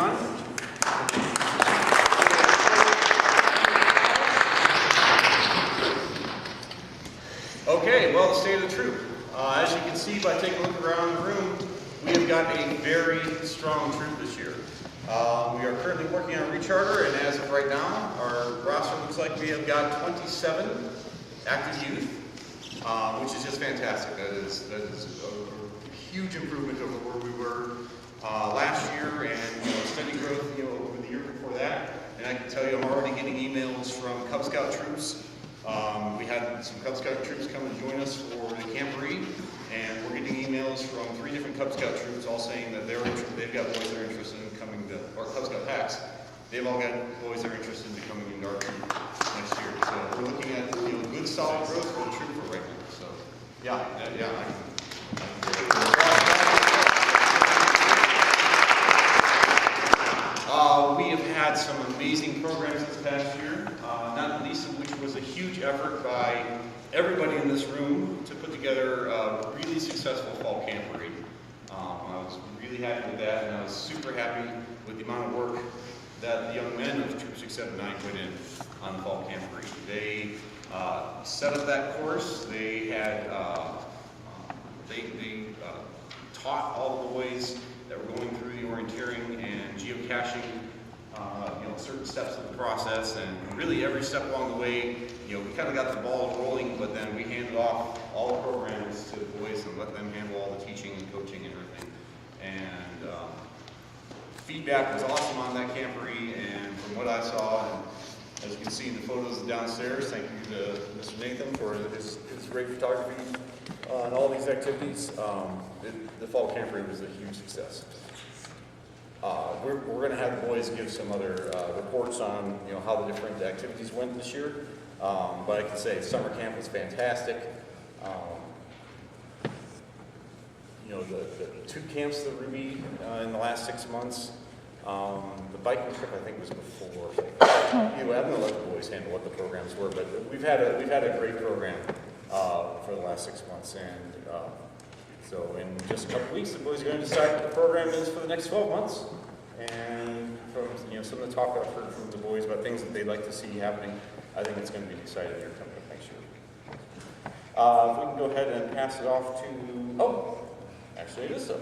on. Okay, well, the state of the troop. As you can see by taking a look around the room, we have got a very strong troop this year. We are currently working on recharter, and as of right now, our roster looks like we have got 27 active youth, which is just fantastic. That is a huge improvement over where we were last year, and steady growth over the year before that. And I can tell you, I'm already getting emails from Cub Scout troops. We had some Cub Scout troops come and join us for the camporee, and we're getting emails from 3 different Cub Scout troops all saying that they've got boys that are interested in coming to, or Cub Scout packs. They've all got boys that are interested in coming into our troop next year. So we're looking at good solid growth for the troop for right now. So yeah. We have had some amazing programs this past year, not least of which was a huge effort by everybody in this room to put together a really successful fall camporee. I was really happy with that, and I was super happy with the amount of work that the young men of Troop 679 put in on the fall camporee. They set up that course. They had taught all the boys that were going through the orienteering and geocaching, certain steps of the process, and really every step along the way, we kind of got the ball rolling, but then we handed off all the programs to the boys and let them handle all the teaching and coaching and everything. And feedback was awesome on that camporee, and from what I saw, and as you can see in the photos downstairs, thank you to Mr. Nathan for his great photography on all these activities. The fall camporee was a huge success. We're going to have the boys give some other reports on how the different activities went this year, but I can say summer camp was fantastic. The 2 camps that Ruby in the last 6 months. The biking trip I think was before. I'm going to let the boys handle what the programs were, but we've had a great program for the last 6 months, and so in just a couple weeks, the boys are going to decide what the program is for the next 12 months. And from some of the talk I've heard from the boys about things that they'd like to see happening, I think it's going to be an exciting year coming up next year. If we can go ahead and pass it off to, actually it is so,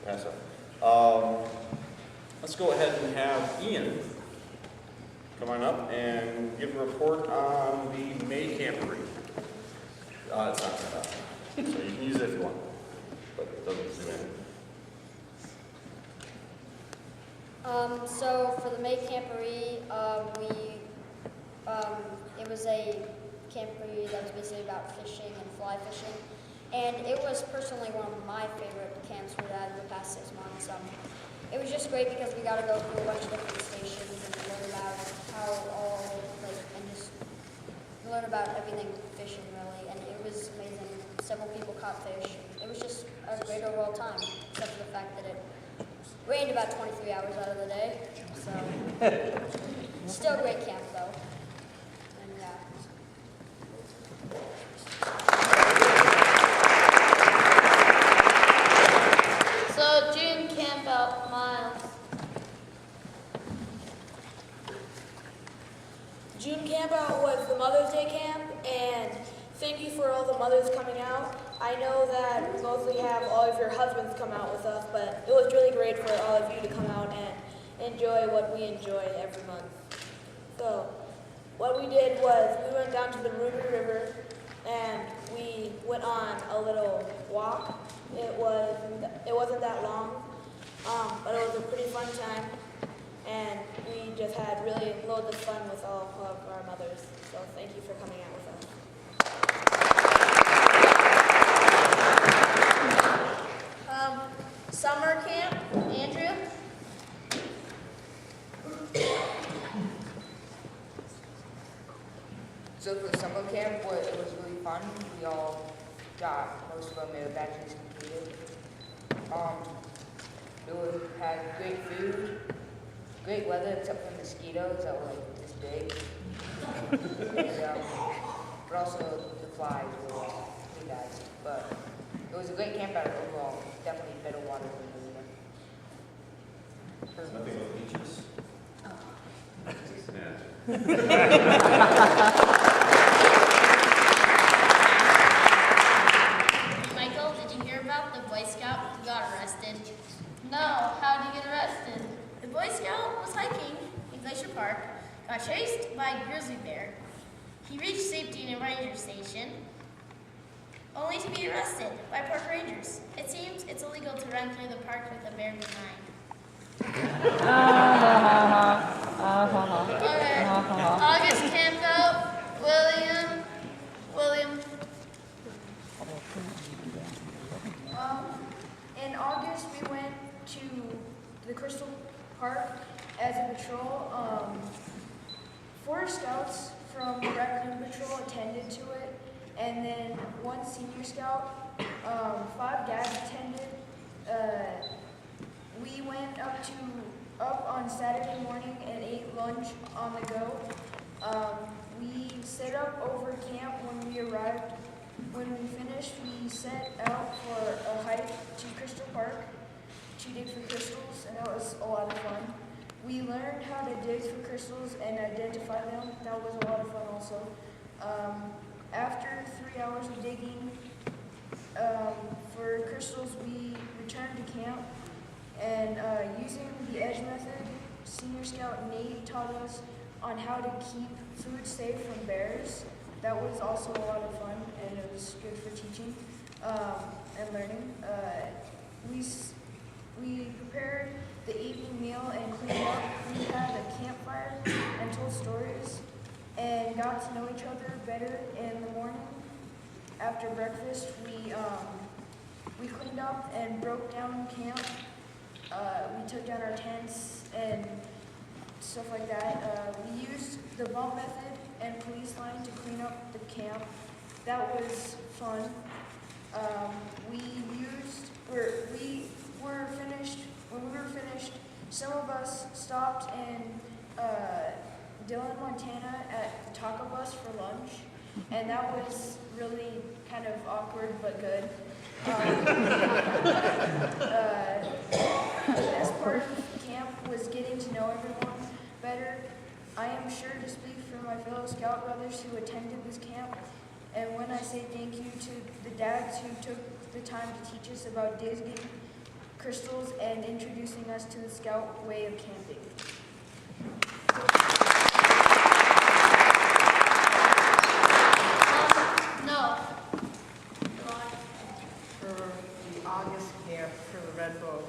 pass off. Let's go ahead and have Ian come on up and give a report on the May camporee. It's not enough, so you can use it if you want, but it doesn't do anything. So for the May camporee, it was a camporee that was basically about fishing and fly fishing, and it was personally one of my favorite camps we've had in the past 6 months. It was just great because we got to go through a bunch of different stations and learn about and just learn about everything fishing really, and it was amazing. Several people caught fish. It was just a great overall time, except for the fact that it rained about 23 hours out of the day, so still a great camp though. And yeah. So June camp out, Miles. June camp out was the Mother's Day camp, and thank you for all the mothers coming out. I know that we mostly have all of your husbands come out with us, but it was really great for all of you to come out and enjoy what we enjoy every month. So what we did was we went down to the Ruby River and we went on a little walk. It wasn't that long, but it was a pretty fun time, and we just had really loads of fun with all of our mothers. So thank you for coming out with us. Summer camp, Andrew. So for the summer camp, it was really fun. We all got most of our merit badges completed. Had great food, great weather except for mosquitoes that were like this big. And, but also the flies were pretty bad. But it was a great camp out overall. Definitely better water than the Nothing but beaches. Michael, did you hear about the Boy Scout who got arrested? No, how'd you get arrested? The Boy Scout was hiking in Glacier Park, got chased by a grizzly bear. He reached safety in a ranger station, only to be arrested by park rangers. It seems it's illegal to run through the park with a bear behind. Okay. August campout, William. In August, we went to the Crystal Park as a patrol. 4 scouts from the Raccoon Patrol attended to it, and then 1 senior scout. 5 dads attended. We went up on Saturday morning and ate lunch on the go. We set up over camp when we arrived. When we finished, we set out for a hike to Crystal Park to dig for crystals, and that was a lot of fun. We learned how to dig for crystals and identify them. That was a lot of fun also. After 3 hours of digging for crystals, we returned to camp, and using the edge method, Senior Scout Nate taught us on how to keep food safe from bears. That was also a lot of fun, and it was good for teaching and learning. We prepared the evening meal and cleaned up. We had a campfire and told stories and got to know each other better in the morning. After breakfast, we cleaned up and broke down camp. We took down our tents and stuff like that. We used the bump method and police line to clean up the camp. That was fun. When we were finished, some of us stopped in Dillon, Montana at the Taco Bus for lunch, and that was really kind of awkward but good. The best part of camp was getting to know everyone better. I am sure to speak for my fellow Scout brothers who attended this camp, and when I say thank you to the dads who took the time to teach us about digging crystals and introducing us to the Scout way of camping. No. For the August camp for the Red Bull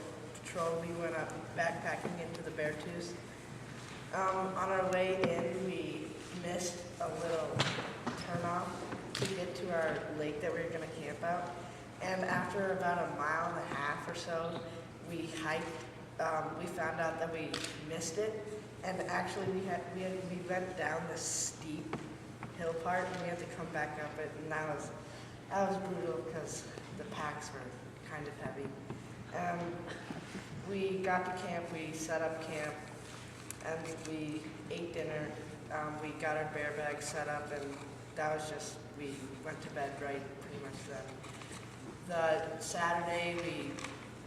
Patrol, we went up backpacking into the Beartooth. On our way in, we missed a little turnoff to get to our lake that we were going to camp out. And after about a mile and a half or so, we hiked. We found out that we missed it, and actually we went down this steep hill part, and we had to come back up it, and that was brutal because the packs were kind of heavy. We got to camp, we set up camp, and we ate dinner. We got our bear bags set up, and that was just, we went to bed right pretty much then. The Saturday we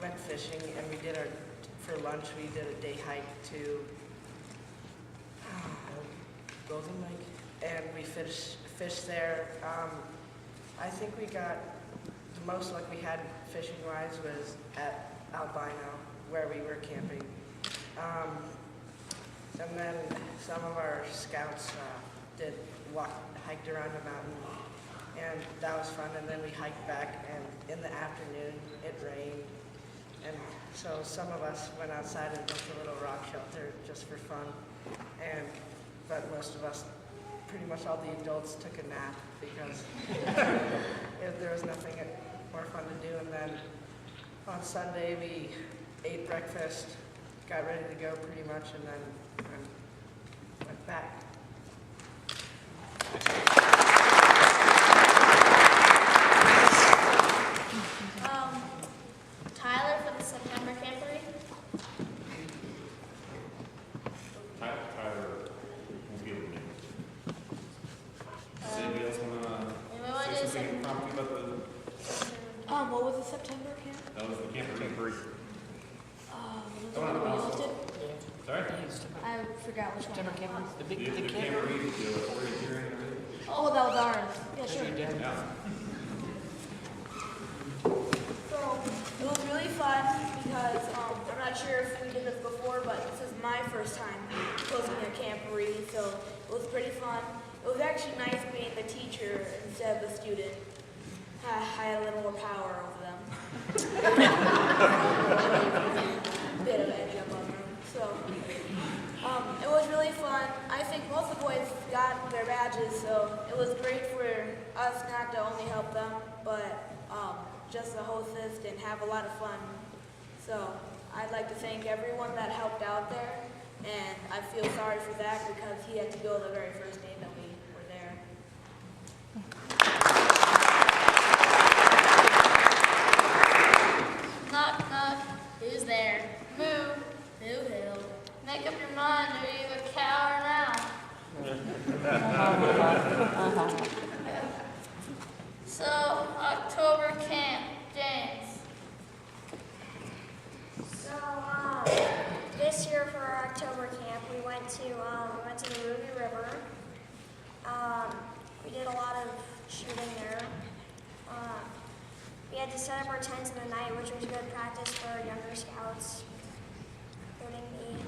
went fishing, and we did for lunch we did a day hike to Golden Lake, and we fished there. I think we got the most luck we had fishing wise was at Albino where we were camping. And then some of our scouts hiked around the mountain, and that was fun. And then we hiked back, and in the afternoon it rained, and so some of us went outside and built a little rock shelter just for fun. But most of us, pretty much all the adults, took a nap because there was nothing more fun to do. And then on Sunday we ate breakfast, got ready to go pretty much, and then went back. Tyler for the September camporee. Tyler, won't be able to do it. Does anybody else want to Anyone want to say do something some? impromptu about the, What was the September camp? that was the camper. Was it really hosted? forgot which one. Timber camera, the big, The camera. camera reading, the orienteering and everything. Oh, that was ours. Yeah, sure. Yeah. So it was really fun because I'm not sure if we did this before, but this is my first time hosting a camporee, so it was pretty fun. It was actually nice being the teacher instead of the student. I had a little more power over them. Bit of edge up on them. So it was really fun. I think most of the boys got their badges, so it was great for us not to only help them, but just to hostess and have a lot of fun. So I'd like to thank everyone that helped out there, and I feel sorry for Zach because he had to go the very first day that we were there. Knock, knock. Who's there? Moo. Who? Make up your mind. Are you a cow or now? So, October camp. James. So this year for our October camp, we went to the Ruby River. We did a lot of shooting there. We had to set up our tents in the night, which was good practice for our younger scouts, including me.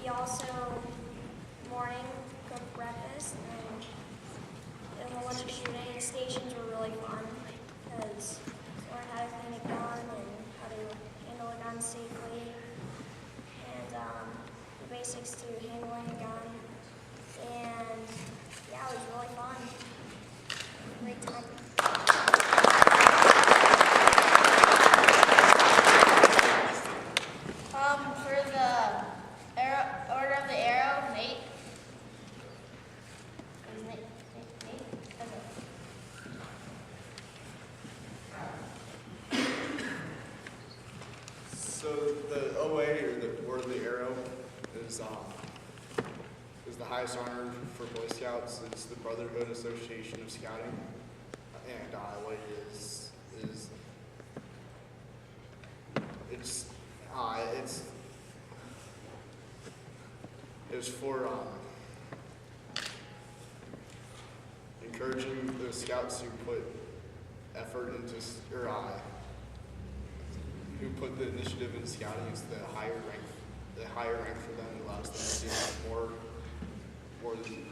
We also morning cooked breakfast and did a whole bunch of shooting. Stations were really fun because we learned how to clean a gun and how to handle a gun safely, and the basics to handling a gun. And yeah, it was really fun. Great time. For the order of the arrow, Nate. Is Nate? Okay. So the OA, or the Order of the Arrow, is the highest honor for Boy Scouts. It's the Brotherhood Association of Scouting, and what it is it's for encouraging the scouts who put effort into, who put the initiative in scouting. Is the higher rank for them allows them to do more than.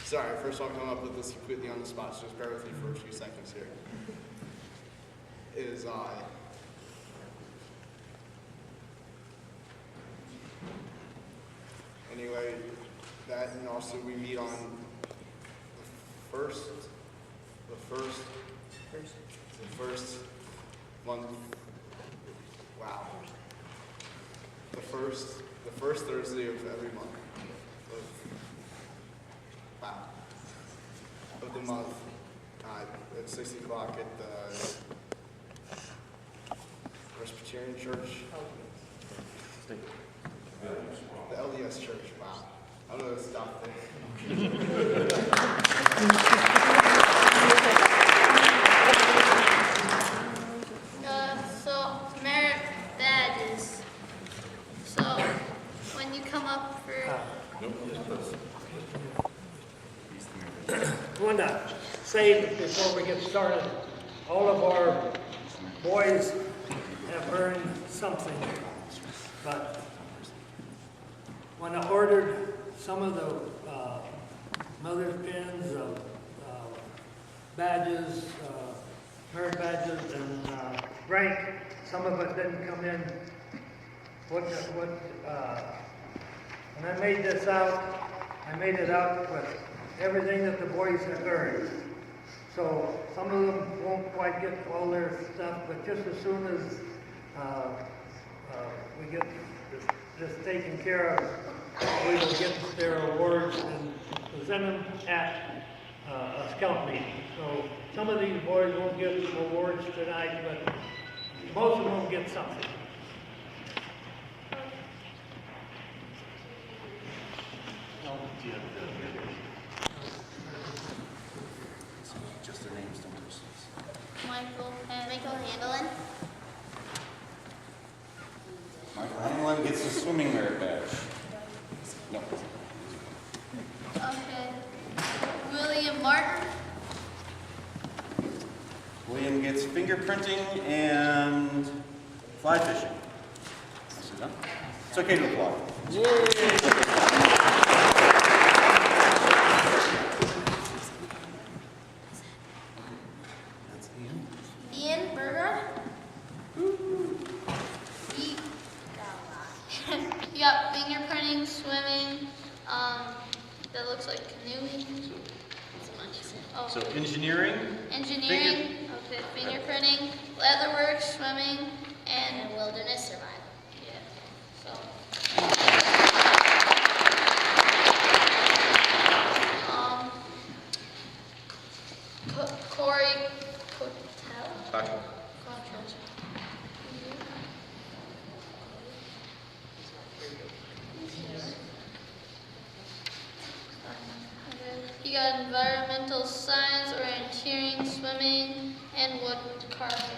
Sorry, first I'm coming up with this completely on the spot, so just bear with me for a few seconds here. Anyway, that, and also we meet on the first month. Wow. The first Thursday of every month. Of the month. At 6 o'clock at the Presbyterian Church. The LDS Church. Wow. I'm gonna stop there. So, merit badges. So, when you come up for... I want to say before we get started, all of our boys have earned something, but when I ordered some of the mother's pins, badges, merit badges, and rank, some of it didn't come in. When I made this out, I made it out with everything that the boys have earned. So some of them won't quite get all their stuff, but just as soon as we get this taken care of, we will get their awards and present them at a scout meeting. So some of these boys won't get awards tonight, but most of them will get something. Just their names, don't lose. Michael Handelin. Michael Hanlon. one gets the swimming merit badge? No. Okay. William Martin. William gets fingerprinting and fly fishing. Nicely done. It's okay to applaud. That's Ian. Ian Berger. He, he got fingerprinting, swimming, that looks like canoeing. Oh, So engineering, engineering, okay, fingerprinting, leatherwork, swimming, and And wilderness survival. yeah, so. Corey Cotel? tackle. You got environmental science, orienteering, swimming, and wood carving.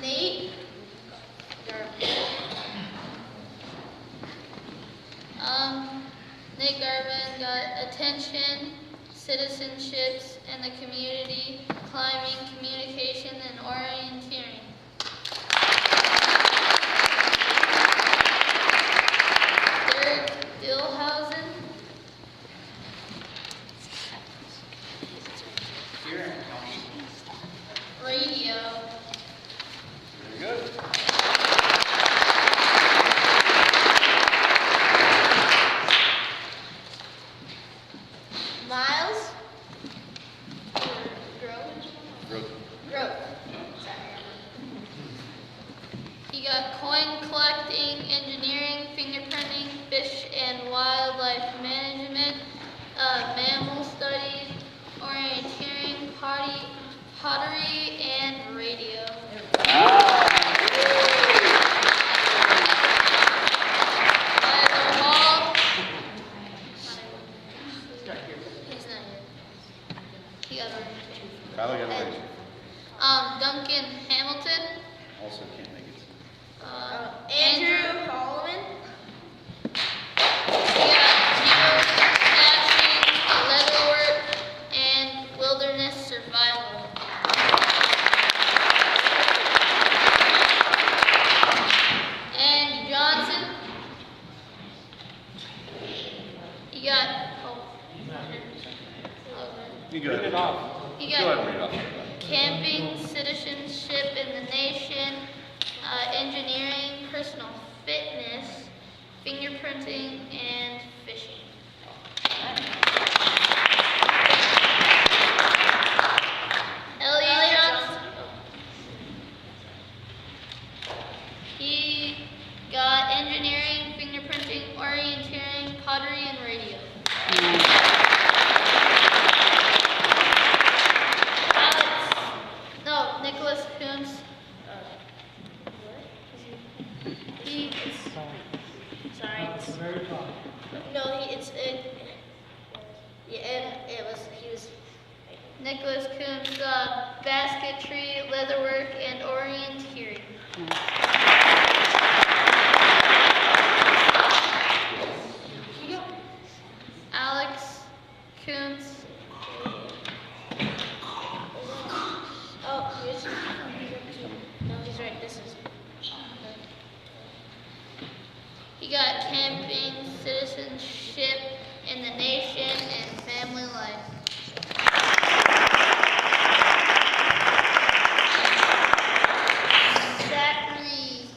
Nate. Nick Garvin got attention, citizenships, and the community, climbing, communication, and orienteering. Derek Dillhausen. Radio. Very good. Miles. Good. Grove. He got coin collecting, engineering, fingerprinting, fish and wildlife management, mammal studies, orienteering, pottery, and radio. Tyler Hall. He's not here. He got orientation. Tyler got away. Duncan Hamilton. Also can't make it. Andrew Holloman. We got geocaching, leatherwork, and wilderness survival. And Johnson. You got. You go ahead. You Go ahead and got read off. camping, citizenship in the nation, engineering, personal fitness, fingerprinting, and fishing. Elliot Johnson. He got engineering, fingerprinting, orienteering, pottery, and radio. Nicholas Kuntz. He. Sorry. Very top. No, yeah, and he was. Nicholas Kuntz, basketry, leatherwork, and orienteering. Alex Kuntz. Oh, here's. No, he's right. This is. He got camping, citizenship in the nation, and family life. Zachary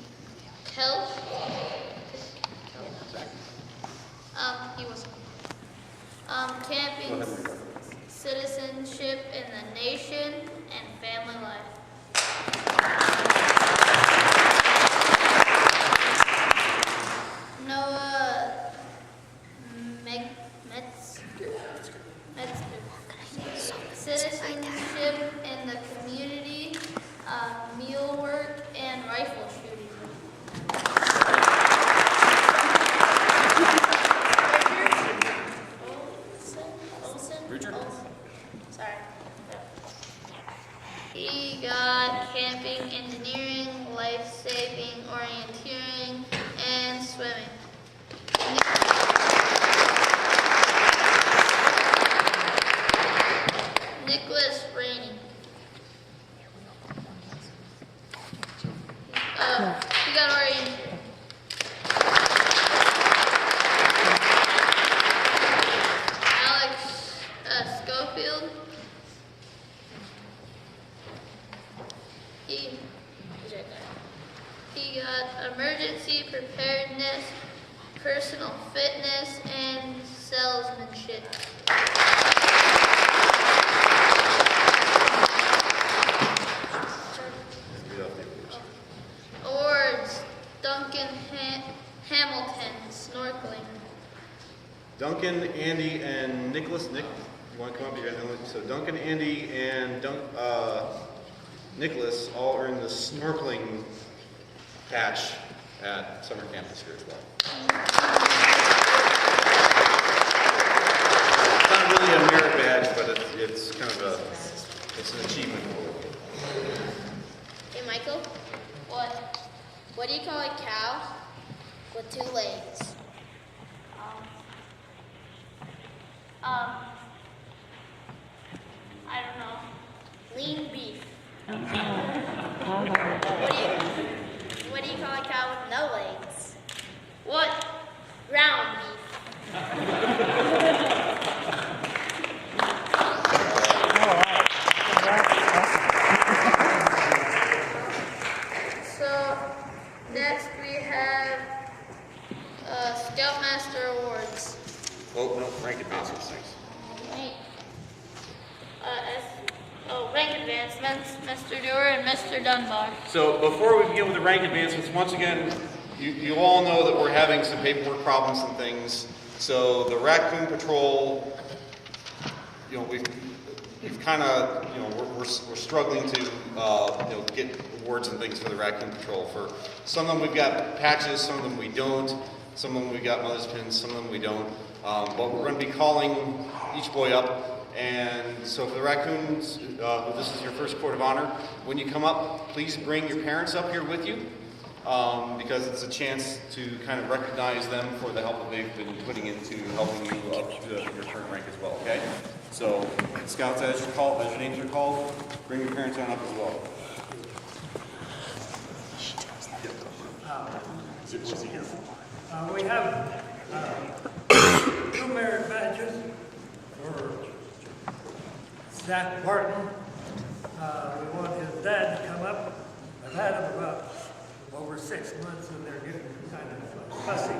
He got camping, engineering, life-saving, orienteering, and swimming. Nicholas Rainey. He got orienteering. Alex Schofield. He's right there. He got emergency preparedness, personal fitness, and salesmanship. Awards: Duncan Hamilton, snorkeling. Duncan, Andy, and Nicholas. Nick, you want to come up? You guys know it? So Duncan, Andy, and Nicholas all earned the snorkeling patch at summer camp this year as well. It's not really a merit badge, but it's kind of it's an achievement. Hey, Michael, what do you call a cow with 2 legs? I don't know. Lean beef. What do you call a cow with no legs? What? Ground beef. So, next we have Scoutmaster Awards. Oh no, rank advancements. Thanks. Right. Rank advancements, Mr. Dewar and Mr. Dunbar. So before we begin with the rank advancements, once again, you all know that we're having some paperwork problems and things. So the Raccoon Patrol, we've kind of, we're struggling to, get awards and things for the Raccoon Patrol. For some of them we've got patches, some of them we don't. Some of them we got mother's pins, some of them we don't. But we're going to be calling each boy up. And so for the Raccoons, this is your first court of honor. When you come up, please bring your parents up here with you, because it's a chance to kind of recognize them for the help that they've been putting into helping you up to your current rank as well, okay? So, Scouts, as your names are called, bring your parents on up as well. We have 2 merit badges for Zach Barton. We want his dad to come up. I've had him about over 6 months and they're getting kind of fussy.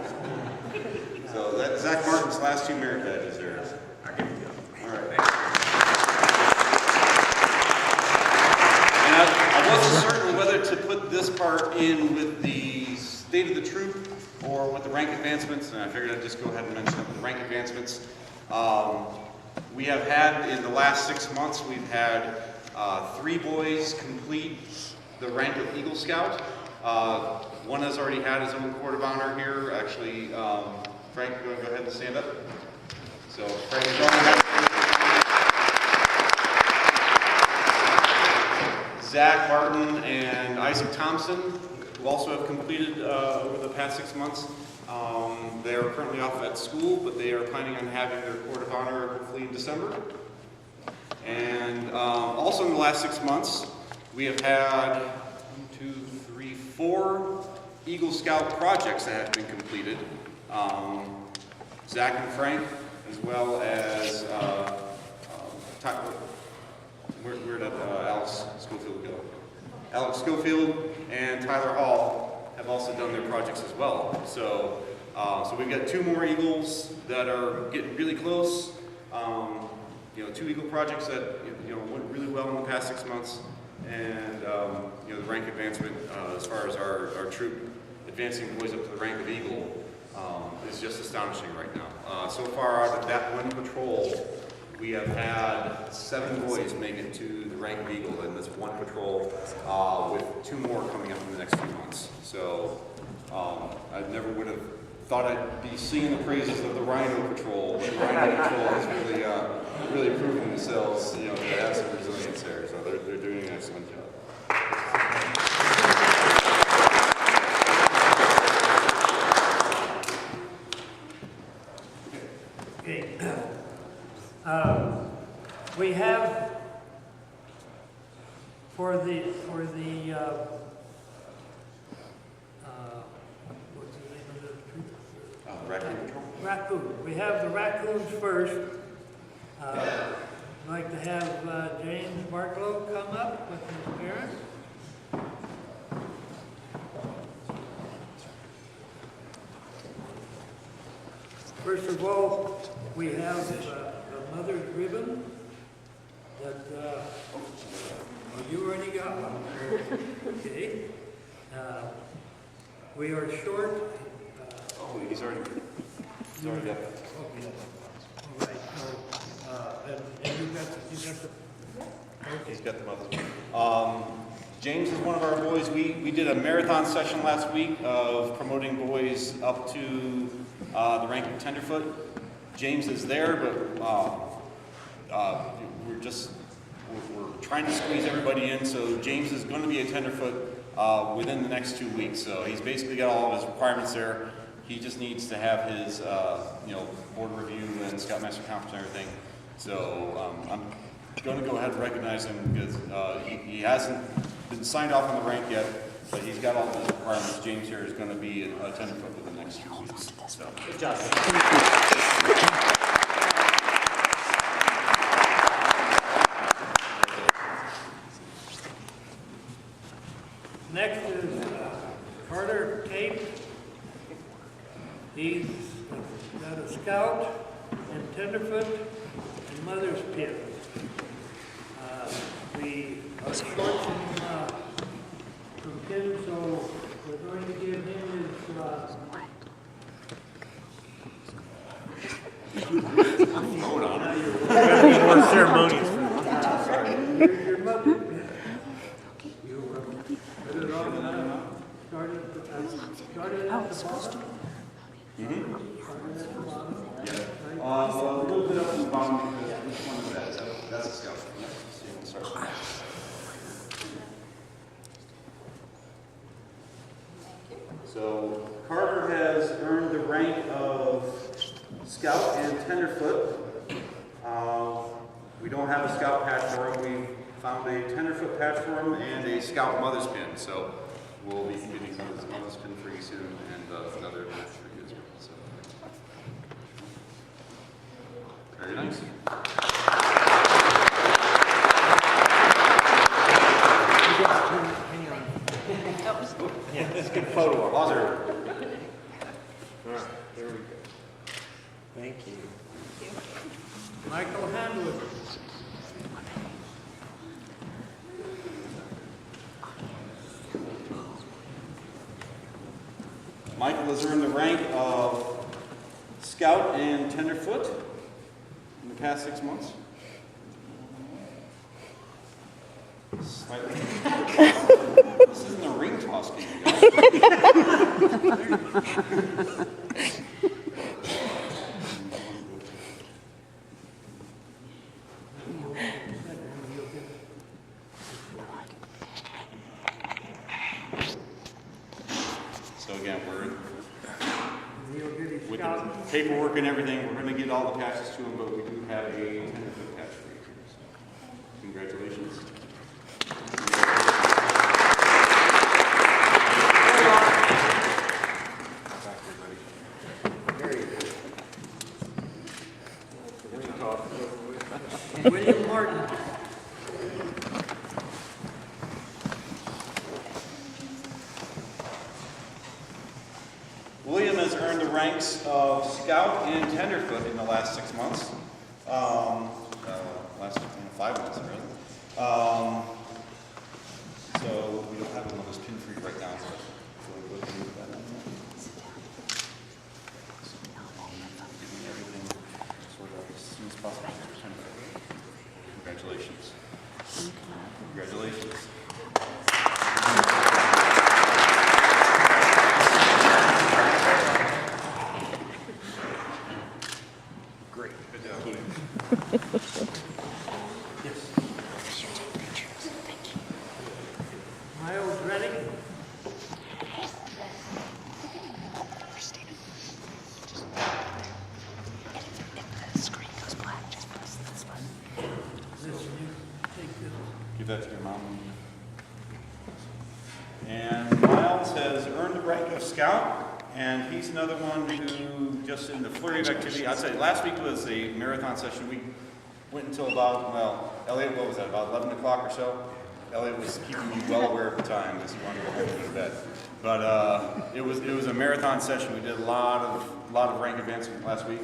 So that's Zach Martin's last 2 merit badges there. All right. And I wasn't certain whether to put this part in with the state of the troop or with the rank advancements, and I figured I'd just go ahead and mention the rank advancements. We have had, in the last 6 months, we've had 3 boys complete the rank of Eagle Scout. One has already had his own court of honor here. Actually, Frank, you want to go ahead and stand up? So, Frank is on that. Zach Barton and Isaac Thompson, who also have completed over the past 6 months. They are currently off at school, but they are planning on having their court of honor hopefully in December. And also in the last 6 months, we have had 4 Eagle Scout projects that have been completed. Zach and Frank, as well as where did Alex Schofield go? Alex Schofield and Tyler Hall have also done their projects as well. So, so we've got 2 more Eagles that are getting really close. 2 Eagle projects that went really well in the past 6 months, and the rank advancement as far as our troop advancing boys up to the rank of Eagle is just astonishing right now. So far out of that 1 patrol, we have had 7 boys make it to the rank of Eagle in this 1 patrol, with 2 more coming up in the next few months. So I never would have thought I'd be singing the praises of the Rhino Patrol. The Rhino Patrol has really proven themselves, to have some resilience there. So they're doing excellent. for the what's the name of the troop? Raccoon Patrol? Raccoon. We have the raccoons first. I'd like to have James Barklow come up with his parents. First of all, we have a mother's ribbon that, oh, you already got one. Okay. We are short. Oh, he's already got it. Okay. All right. And you got the, He's got the mother's. James is one of our boys. We did a marathon session last week of promoting boys up to the rank of tenderfoot. James is there, but we're trying to squeeze everybody in. So James is going to be a tenderfoot within the next 2 weeks. So he's basically got all of his requirements there. He just needs to have his board review and Scoutmaster conference and everything. So I'm going to go ahead and recognize him because he hasn't been signed off on the rank yet, but he's got all of his requirements. James here is going to be a tenderfoot within the next 2 weeks. So good job. next is Carter Cape. He's got a Scout and Tenderfoot and Mother's Pin. We are short some pins, so we're going to give him his Hold on. more ceremonies. Your mother pin. You put it on started at the bottom. A little bit up at the bottom because which one is that? That's a Scout. Yeah. So you can start from there. So Carter has earned the rank of Scout and Tenderfoot. We don't have a Scout patch for him. We found a Tenderfoot patch for him and a Scout Mother's Pin. So we'll be getting his Mother's Pin for you soon and another patch for you as well. So very nice. Yeah, that's a good photo. Buzzer. All right, there we go. Thank you. Michael Handler. Michael has earned the rank of Scout and Tenderfoot in the past 6 months. Slightly. This isn't a ring toss game, guys. So again, we're with the paperwork and everything, we're going to get all the patches to him, but we do have a tenderfoot patch for you. So, congratulations. William Martin. William has earned the ranks of Scout and Tenderfoot in the last 6 months. Last 5 months, really. So we don't have another pin for you right now, but we'll go ahead and move that on. Getting everything sort of as soon as possible. Congratulations. Congratulations. Great. Good job. Yes. Miles Reddick. This, you take this. Give that to your mom. And Miles has earned the rank of Scout, and he's another one who just in the flurry of activity, I'd say last week was a marathon session. We went until about, well, Elliot, what was that, about 11 o'clock or so? Elliot was keeping me well aware of the time because he wanted to go home and go to bed. But it was a marathon session. We did a lot of rank advancement last week.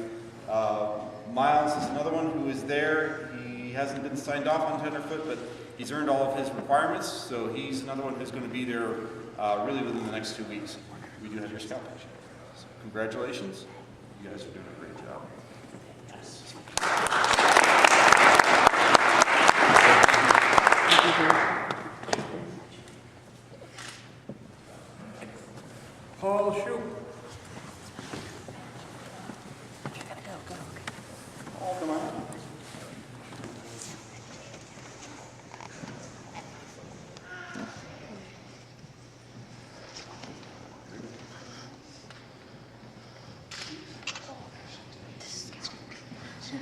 Miles is another one who is there. He hasn't been signed off on Tenderfoot, but he's earned all of his requirements, so he's another one who's going to be there really within the next 2 weeks. We do have your scout picture. So congratulations. You guys are doing a great job. Paul Shoup. Paul, come on.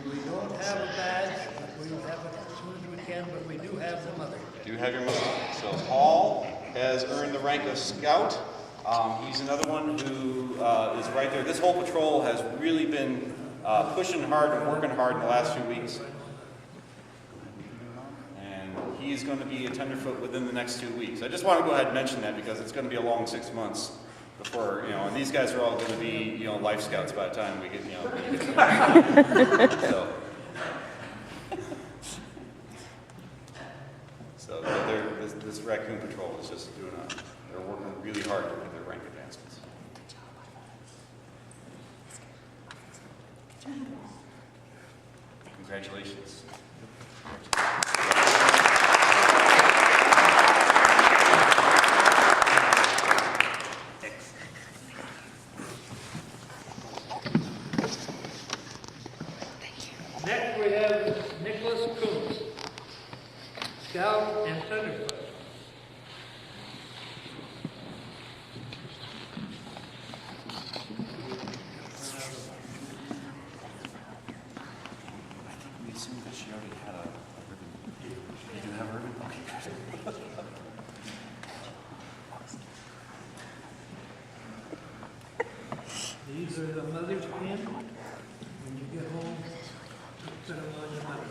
We don't have a badge, but we will have it as soon as we can, but we do have the mother. Do have your mother. So Paul has earned the rank of Scout. He's another one who is right there. This whole patrol has really been pushing hard and working hard in the last few weeks. And he's going to be a Tenderfoot within the next 2 weeks. I just want to go ahead and mention that because it's going to be a long 6 months before, and these guys are all going to be, Life Scouts by the time we get, So this raccoon patrol is just doing they're working really hard to get their rank advancements. Congratulations. Next, we have Nicholas Coombs, Scout and Tenderfoot. We assumed that she already had a ribbon. You do have a ribbon? Okay, good. These are the mother's pin. When you get home, put them on your mother.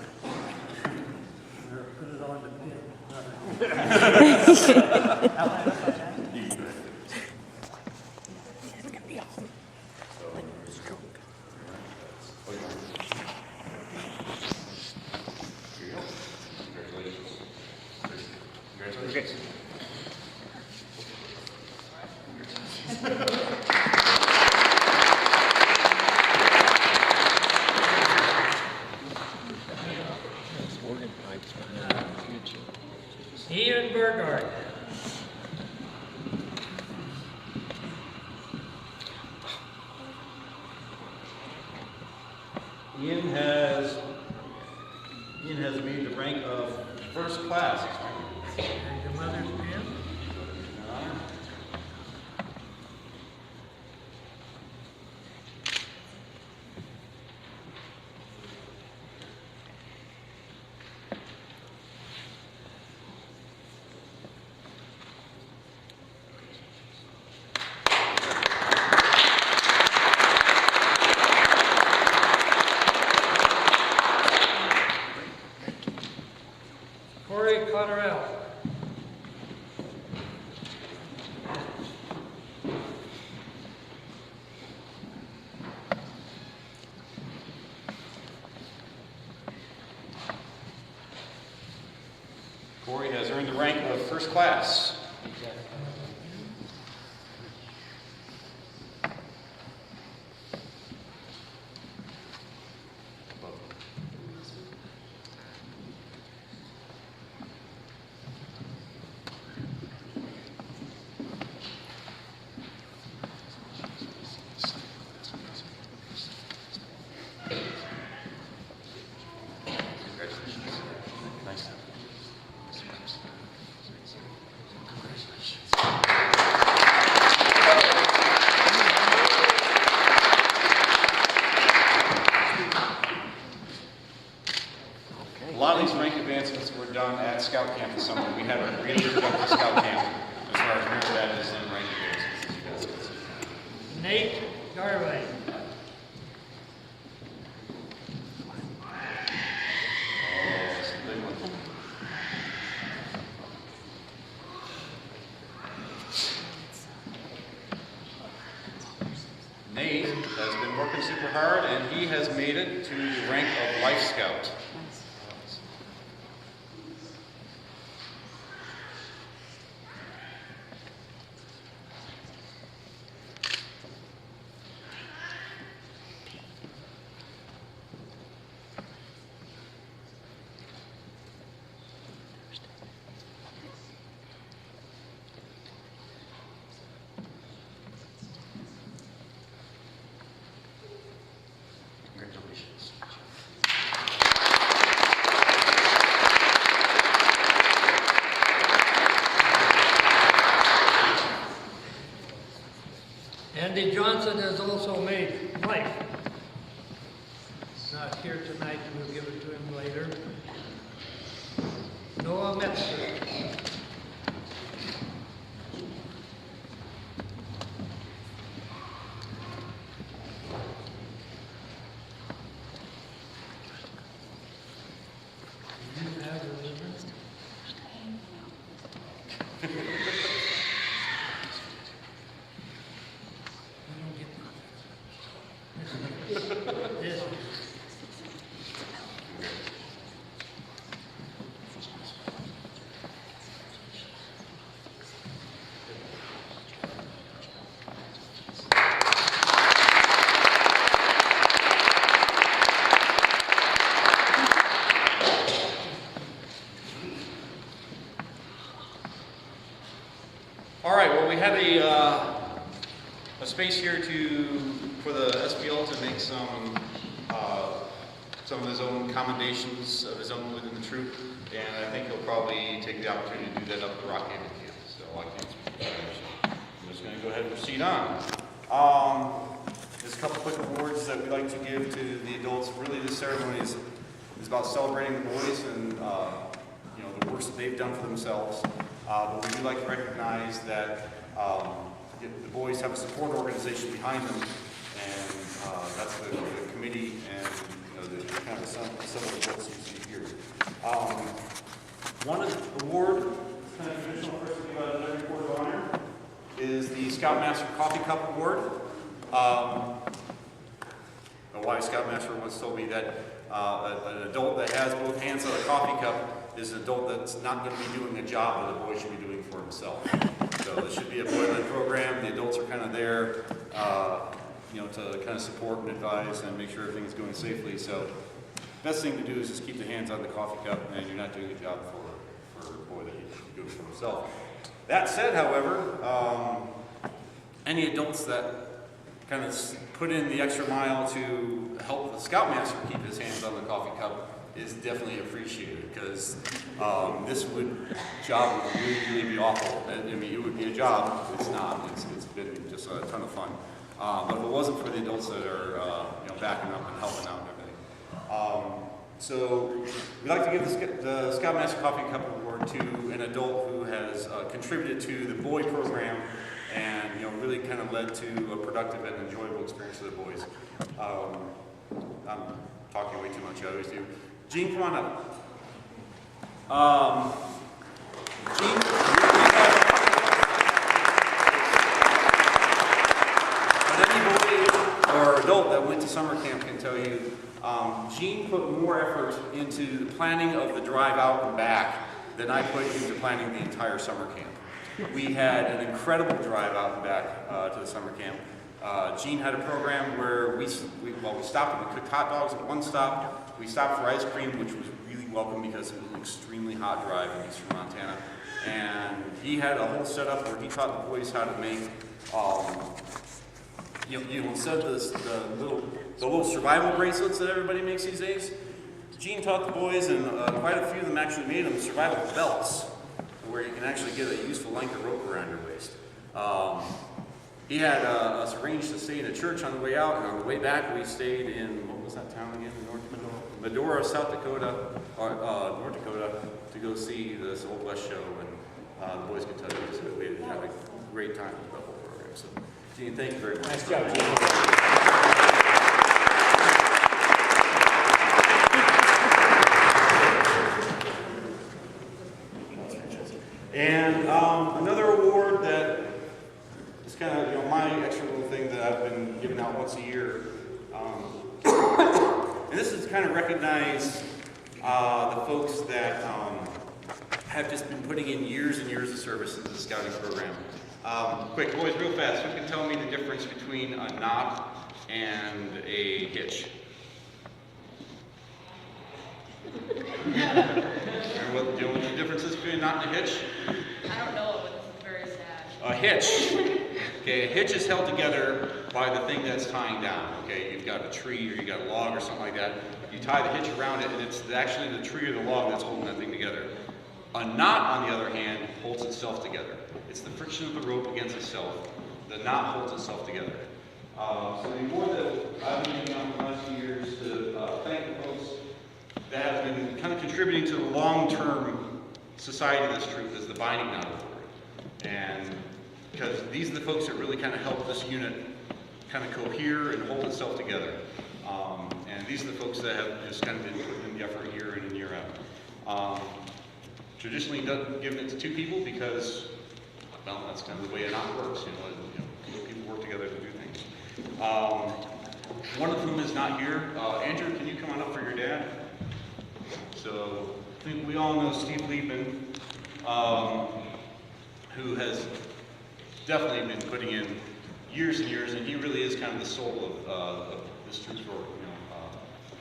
Or put it on the pin, Congratulations. Ian Burgard. Ian has made the rank of first class. And your mother's pin. Corey Cotterell. Corey has earned the rank of first class. Nice. A lot of these rank advancements were done at Scout Camp this summer. We had a really productive Scout Camp. Just far as merit badges and rank goes. Nate Garway. Oh, that's a big one. Nate has been working super hard, and he has made it to the rank of Life Scout. Congratulations. Andy Johnson has also made life. Not here tonight, we'll give it to him later. Noah Metzger. You have the ribbon? Yes. All right, well, we have a space here for the SPL to make some of his own commendations of his own within the troop, and I think he'll probably take the opportunity to do that up at the Rockhaven camp. So I can't speak for that. I'm just going to go ahead and proceed on. There's a couple quick awards that we'd like to give to the adults. Really, this ceremony is about celebrating the boys and the works that they've done for themselves. But we do like to recognize that the boys have a support organization behind them, and that's the committee and the kind of some of the books you see here. One award, kind of traditional person to give out in every Court of Honor, is the Scoutmaster Coffee Cup Award. A wise Scoutmaster once told me that an adult that has both hands on a coffee cup is an adult that's not going to be doing a job that a boy should be doing for himself. So this should be a boy-led program. The adults are kind of there, to kind of support and advise and make sure everything's going safely. So best thing to do is just keep the hands on the coffee cup, and you're not doing a job for a boy that he should be doing for himself. That said, however, any adults that kind of put in the extra mile to help the Scoutmaster keep his hands on the coffee cup is definitely appreciated, because this job would really be awful. I mean, it would be a job. It's not. It's been just a ton of fun. But if it wasn't for the adults that are backing up and helping out and everything. So we like to give the Scoutmaster Coffee Cup Award to an adult who has contributed to the boy program and really kind of led to a productive and enjoyable experience for the boys. I'm talking way too much, I always do. Gene, come on up. Gene, but any boy or adult that went to summer camp can tell you, Gene put more effort into the planning of the drive out and back than I put into planning the entire summer camp. We had an incredible drive out and back to the summer camp. Gene had a program where we stopped and we cooked hot dogs at one stop. We stopped for ice cream, which was really welcome because it was an extremely hot drive in eastern Montana. And he had a whole setup where he taught the boys how to make, instead of the little survival bracelets that everybody makes these days, Gene taught the boys, and quite a few of them actually made them, survival belts, where you can actually get a useful length of rope around your waist. He had us arranged to stay in a church on the way out, and on the way back we stayed in, what was that town again? Medora, South Dakota, or North Dakota, to go see this Old West show. And the boys can tell you just that we had a great time with the whole program. So, Gene, thank you very much. Nice job, Gene. And another award that is kind of my extra little thing that I've been giving out once a year. And this is kind of recognize the folks that have just been putting in years and years of service into the scouting program. Quick, boys, real fast, who can tell me the difference between a knot and a hitch? Remember what the difference is between a knot and a hitch? I don't know, but this is very sad. A hitch. Okay, a hitch is held together by the thing that's tying down. Okay, you've got a tree or you've got a log or something like that. You tie the hitch around it, and it's actually the tree or the log that's holding that thing together. A knot, on the other hand, holds itself together. It's the friction of the rope against itself. The knot holds itself together. So the award that I've been giving out for the last few years to thank the folks that have been kind of contributing to the long-term society of this troop is the Binding Knot Award. And because these are the folks that really kind of help this unit kind of cohere and hold itself together. And these are the folks that have just kind of been putting in the effort year in and year out. Traditionally given it to two people because, well, that's kind of the way a knot works. People work together to do things. One of whom is not here. Andrew, can you come on up for your dad? So I think we all know Steve Liebman, who has definitely been putting in years and years, and he really is kind of the soul of this troop's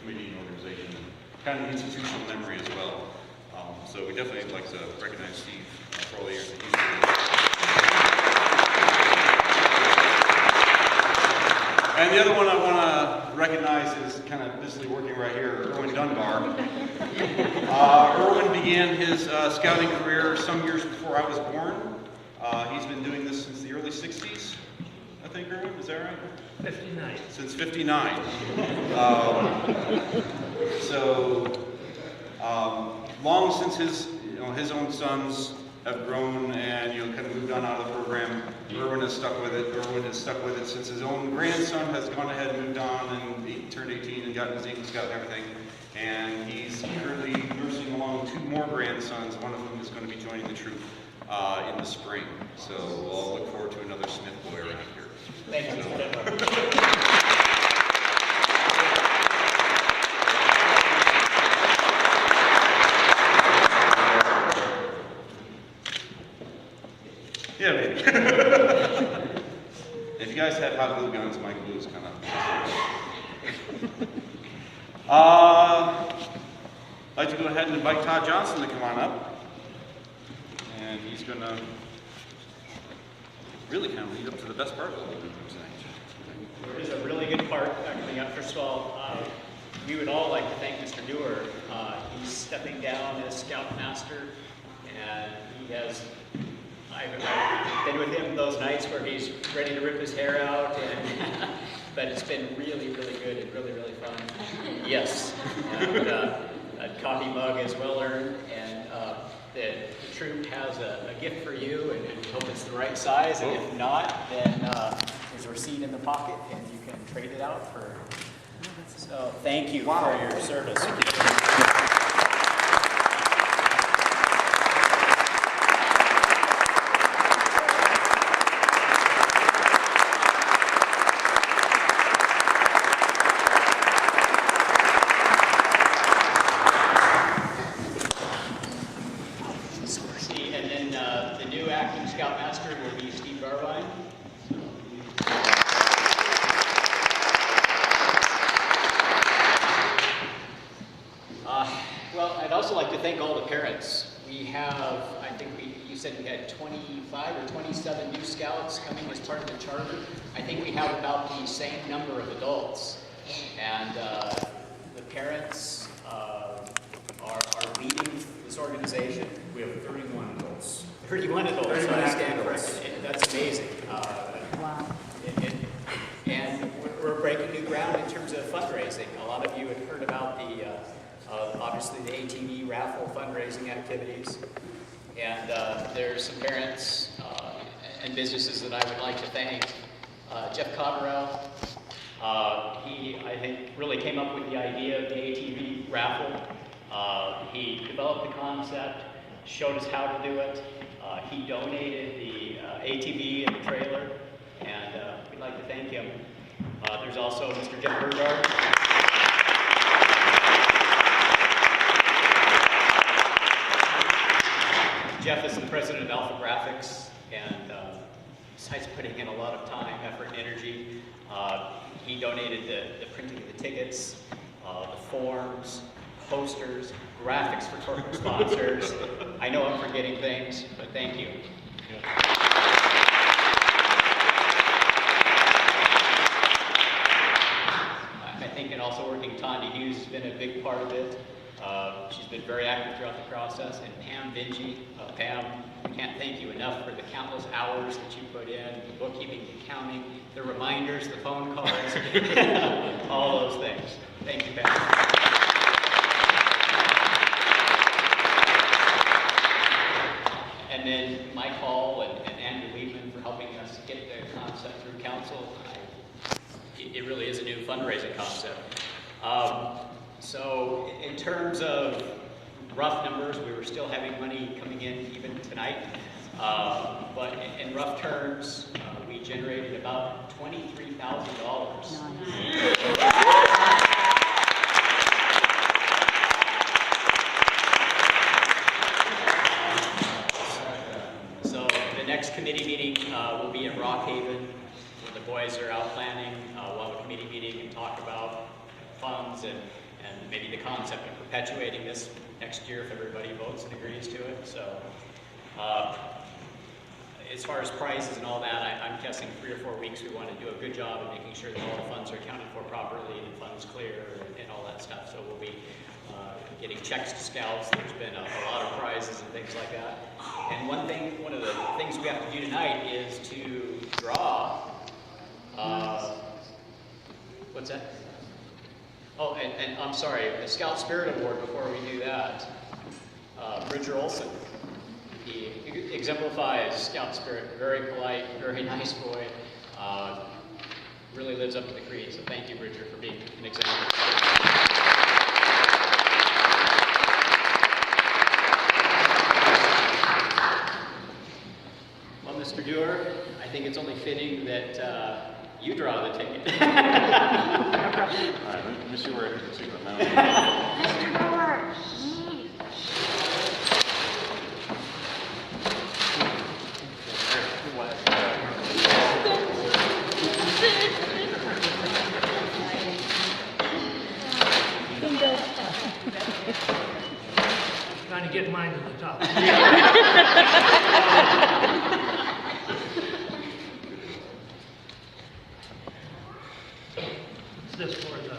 committee and organization, and kind of institutional memory as well. So we definitely like to recognize Steve for all the years that he's been doing. And the other one I want to recognize is kind of busily working right here, Erwin Dunbar. Erwin began his scouting career some years before I was born. He's been doing this since the early 60s, I think, Erwin, is that right? 59. Since 59. Long since his own sons have grown and kind of moved on out of the program, Erwin has stuck with it. Erwin has stuck with it since his own grandson has gone ahead and moved on and he turned 18 and got his Eagle Scout and everything. And he's currently nursing along two more grandsons, one of whom is going to be joining the troop in the spring. So we'll all look forward to another Smith boy around here. Thank you. Yeah, maybe. If you guys have hot glue guns, my glue is kind of. I'd like to go ahead and invite Todd Johnson to come on up. And he's going to really kind of lead up to the best part of the whole thing tonight. There is a really good part coming up. First of all, we would all like to thank Mr. Dewar. He's stepping down as Scoutmaster, and he has. I've been with him those nights where he's ready to rip his hair out, but it's been really, really good and really, really fun. Yes, and a coffee mug is well earned, and the troop has a gift for you, and we hope it's the right size, and if not, then there's a receipt in the pocket, and you can trade it out for. So thank you for your service. Thank you. Well, I'd also like to thank all the parents. We have, I think you said we had 25 or 27 new scouts coming as part of the charter. I think we have about the same number of adults. And the parents are leading this organization. We have 31 adults. 31 adults. 31 adults. That's amazing. Wow. And we're breaking new ground in terms of fundraising. A lot of you have heard about obviously the ATV raffle fundraising activities. And there's some parents and businesses that I would like to thank. Jeff Cotterell, he, I think, really came up with the idea of the ATV raffle. He developed the concept, showed us how to do it. He donated the ATV and the trailer, and we'd like to thank him. There's also Mr. Jeff Burgard. Jeff is the president of Alpha Graphics, and besides putting in a lot of time, effort, and energy, he donated the printing of the tickets, the forms, posters, graphics for tournament sponsors. I know I'm forgetting things, but thank you. I think, and also working, Tanya Hughes has been a big part of it. She's been very active throughout the process, and Pam Vinci. Pam, we can't thank you enough for the countless hours that you put in, the bookkeeping, the accounting, the reminders, the phone calls, all those things. Thank you, Pam. And then Mike Hall and Andrew Liebman for helping us get the concept through council. It really is a new fundraising concept. So in terms of rough numbers, we were still having money coming in even tonight. But in rough terms, we generated about $23,000. So the next committee meeting will be in Rockhaven, where the boys are out planning. We'll have a committee meeting and talk about funds and maybe the concept of perpetuating this next year if everybody votes and agrees to it. So as far as prices and all that, I'm guessing 3 or 4 weeks we want to do a good job of making sure that all the funds are accounted for properly and funds clear and all that stuff. So we'll be getting checks to scouts. There's been a lot of prizes and things like that. And one of the things we have to do tonight is to draw, what's that? Oh, and I'm sorry, the Scout Spirit Award before we do that. Bridger Olson. He exemplifies Scout Spirit. Very polite, very nice boy. Really lives up to the creed. So thank you, Bridger, for being an example. Well, Mr. Dewar, I think it's only fitting that you draw the ticket. All right, let me see where I can see the mountain. Trying to get mine to the top. This for the...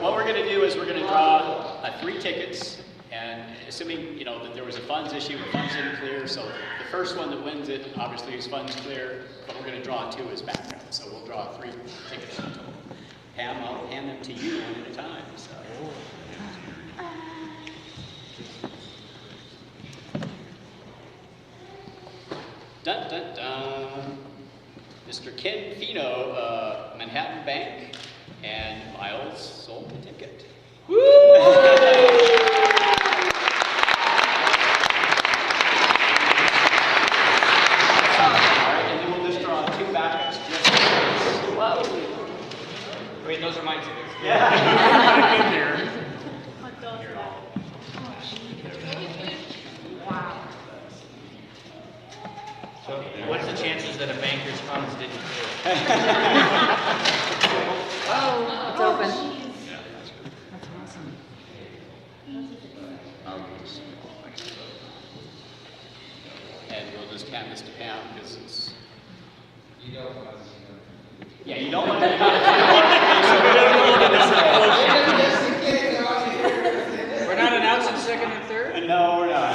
What we're going to do is we're going to draw 3 tickets, and assuming that there was a funds issue, the funds didn't clear, so the first one that wins it obviously is funds clear, but we're going to draw 2 as background, so we'll draw 3 tickets in total. Pam, I'll hand them to you one at a time. So. Dun dun dun. Mr. Ken Fino, Manhattan Bank, and Miles sold the ticket. Woo! All right, and then we'll just draw 2 backups just in case. Whoa! Wait, those are my tickets. Yeah. So, what's the chances that a banker's funds didn't clear? Oh, it's open. That's awesome. And we'll just hand this to Pam because it's. You don't want to. Yeah, you don't want to. We're not announcing second and third? No, we're not.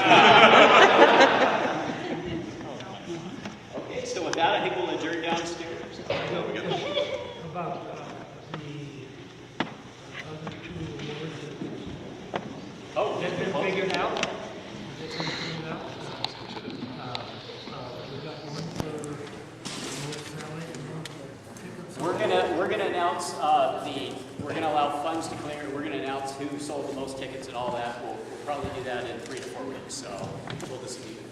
Okay, so with that, I think we'll adjourn downstairs. About the other 2 awards. Oh, Has it been figured out? Has it been figured out? going to announce we're going to allow funds to clear. We're going to announce who sold the most tickets and all that. We'll probably do that in 3 to 4 weeks. So we'll just leave it.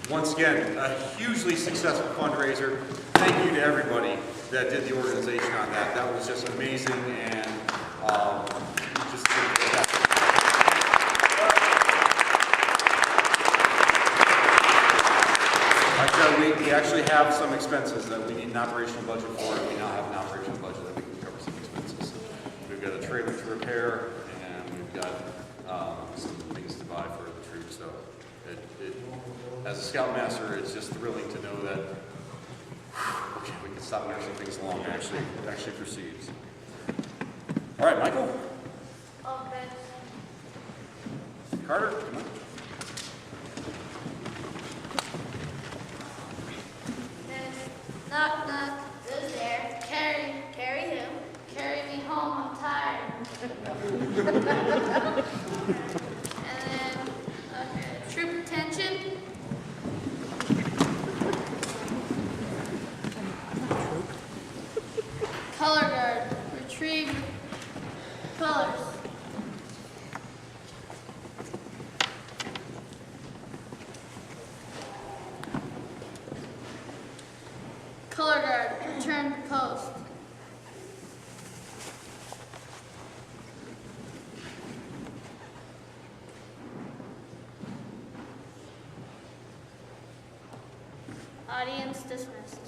Once again, a hugely successful fundraiser. Thank you to everybody that did the organization on that. That was just amazing and just fantastic. Like I said, we actually have some expenses that we need an operational budget for, and we now have an operational budget that we can cover some expenses. We've got a trailer to repair, and we've got some things to buy for the troops. So, as a Scoutmaster, it's just thrilling to know that okay, we can stop nursing things along and actually proceeds. All right, Michael. Okay. Carter, come on. Knock, knock. Who's there? Carry him. Carry me home. I'm tired. And then, okay, troop attention. Color guard. Retrieve colors. Color guard, return to post. Audience dismissed.